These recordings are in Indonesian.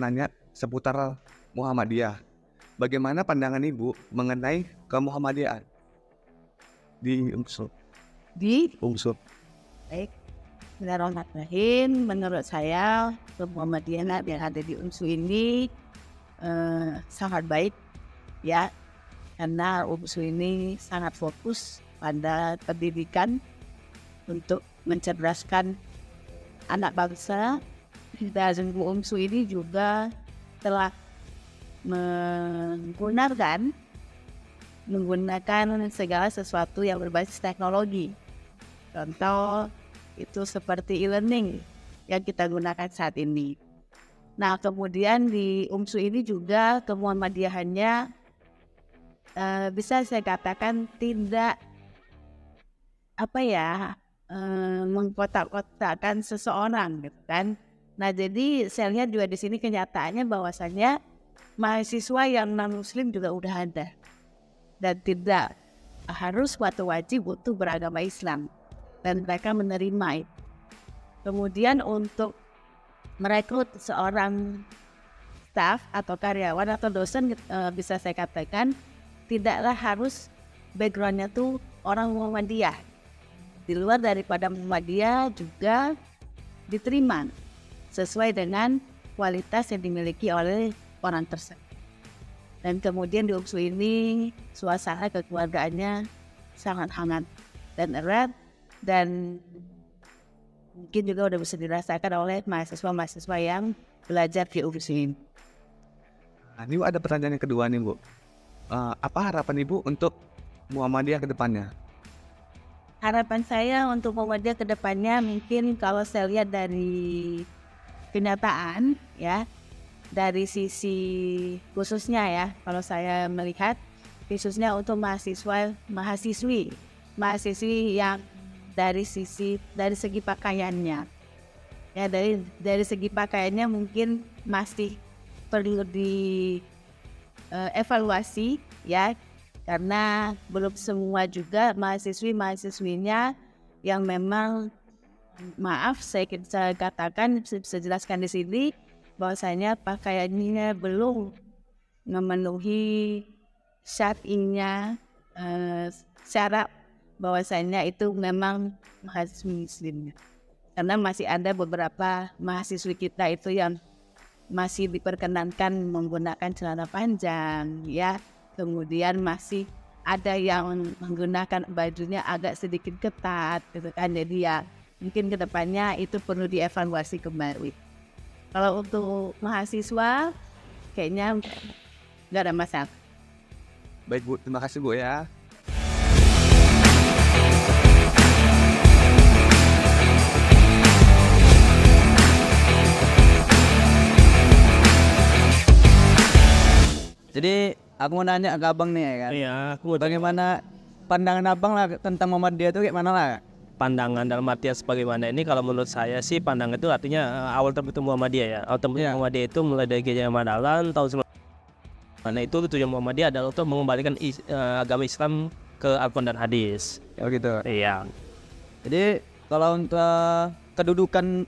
nanya seputar Muhammadiyah. Bagaimana pandangan Ibu mengenai kemuhammadiyaan di UMSU? Di UMSU. baik, Bismillahirrahmanirrahim. Menurut saya Muhammadiyah yang ada di UMSU ini sangat baik ya, karena UMSU ini sangat fokus pada pendidikan untuk mencerdaskan anak bangsa. Dan UMSU ini juga telah menggunakan segala sesuatu yang berbasis teknologi. Contoh itu seperti e-learning yang kita gunakan saat ini. Nah, kemudian di UMSU ini juga kemuhammadiyahannya bisa saya katakan tidak mengkotak-kotakkan seseorang gitu kan. Nah, jadi saya lihat juga di sini kenyataannya bahwasannya mahasiswa yang non muslim juga udah ada dan tidak harus wajib untuk beragama Islam dan mereka menerima itu. Kemudian untuk merekrut seorang staf atau karyawan atau dosen bisa saya katakan tidaklah harus backgroundnya tuh orang Muhammadiyah. Di luar daripada Muhammadiyah juga diterima sesuai dengan kualitas yang dimiliki oleh orang tersebut. Dan kemudian di UMSU ini suasana kekeluargaannya sangat hangat dan erat, dan mungkin juga udah bisa dirasakan oleh mahasiswa-mahasiswa yang belajar di UMSU ini. Nah, ini ada pertanyaan yang kedua nih Bu. Apa harapan Ibu untuk Muhammadiyah ke depannya? Harapan saya untuk Muhammadiyah ke depannya mungkin kalau saya lihat dari kenyataan ya, dari sisi khususnya ya, kalau saya melihat khususnya untuk mahasiswi yang dari segi pakaiannya ya, dari segi pakaiannya mungkin masih perlu evaluasi ya, karena belum semua juga mahasiswinya yang memang saya katakan, bisa jelaskan di sini bahwasanya pakaiannya belum memenuhi syar'inya, syarat bahwasanya itu memang mahasiswi muslim. Karena masih ada beberapa mahasiswi kita itu yang masih diperkenankan menggunakan celana panjang ya, kemudian masih ada yang menggunakan bajunya agak sedikit ketat gitu kan. Jadi ya mungkin kedepannya itu perlu dievaluasi kembali. Kalau untuk mahasiswa kayaknya nggak ada masalah. Baik Bu, terima kasih Bu ya. Jadi aku mau nanya ke abang nih ya kan. Iya, aku Bagaimana pandangan abang lah tentang Muhammadiyah itu kayak mana lah? pandangan dalam artian sebagaimana ini, kalau menurut saya sih pandangan itu artinya awal terbentuk Muhammadiyah ya. Awal terbentuk Muhammadiyah itu mulai dari zaman Dahlan tahun 19. Mana itu tujuan Muhammadiyah adalah untuk mengembalikan agama Islam ke Al-Quran dan Hadis. Ya gitu. Iya. Jadi kalau untuk kedudukan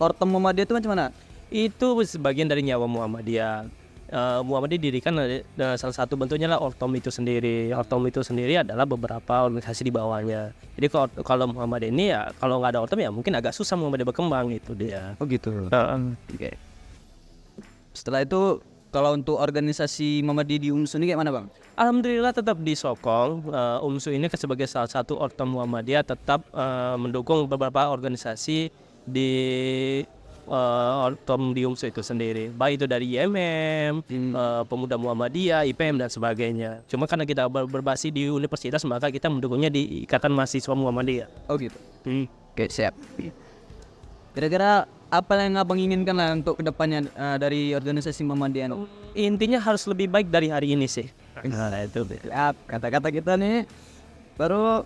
Ortom Muhammadiyah itu macam mana? Itu sebagian dari nyawa Muhammadiyah. Muhammadiyah didirikan salah satu bentuknya lah Ortom itu sendiri. Ortom itu sendiri adalah beberapa organisasi di bawahnya. Jadi kalau Muhammadiyah ini ya, kalau nggak ada Ortom ya mungkin agak susah Muhammadiyah berkembang, itu dia. Oh gitu. Oke. Setelah itu kalau untuk organisasi Muhammadiyah di UMSU ini kayak mana bang? Alhamdulillah tetap disokong. UMSU ini sebagai salah satu Ortom Muhammadiyah tetap mendukung beberapa organisasi di Ortom di UMSU itu sendiri, baik itu dari IMM, Pemuda Muhammadiyah, IPM dan sebagainya. Cuma karena kita berbasis di universitas, maka kita mendukungnya di Ikatan Mahasiswa Muhammadiyah. Oh gitu. Oke, siap. Kira-kira apa yang abang inginkan lah untuk kedepannya dari organisasi Muhammadiyah? Intinya harus lebih baik dari hari ini sih. Nah, itu Siap. Kata-kata kita nih baru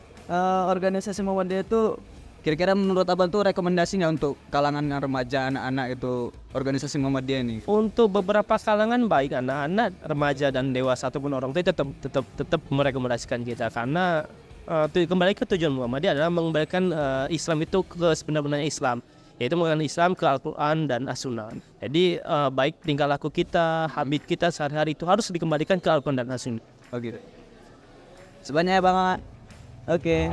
organisasi Muhammadiyah itu kira-kira menurut abang tuh rekomendasi nggak untuk kalangan remaja, anak-anak itu organisasi Muhammadiyah ini? untuk beberapa kalangan baik, anak-anak, remaja dan dewasa ataupun orang tua tetap merekomendasikan kita, karena kembali ke tujuan Muhammadiyah adalah mengembalikan Islam itu ke sebenar-benarnya Islam, yaitu mengenai Islam ke Al-Quran dan As-Sunnah. Jadi baik tingkah laku kita, habit kita sehari-hari itu harus dikembalikan ke Al-Quran dan As-Sunnah. Oh gitu. Sebanyak ya Bang. Oke.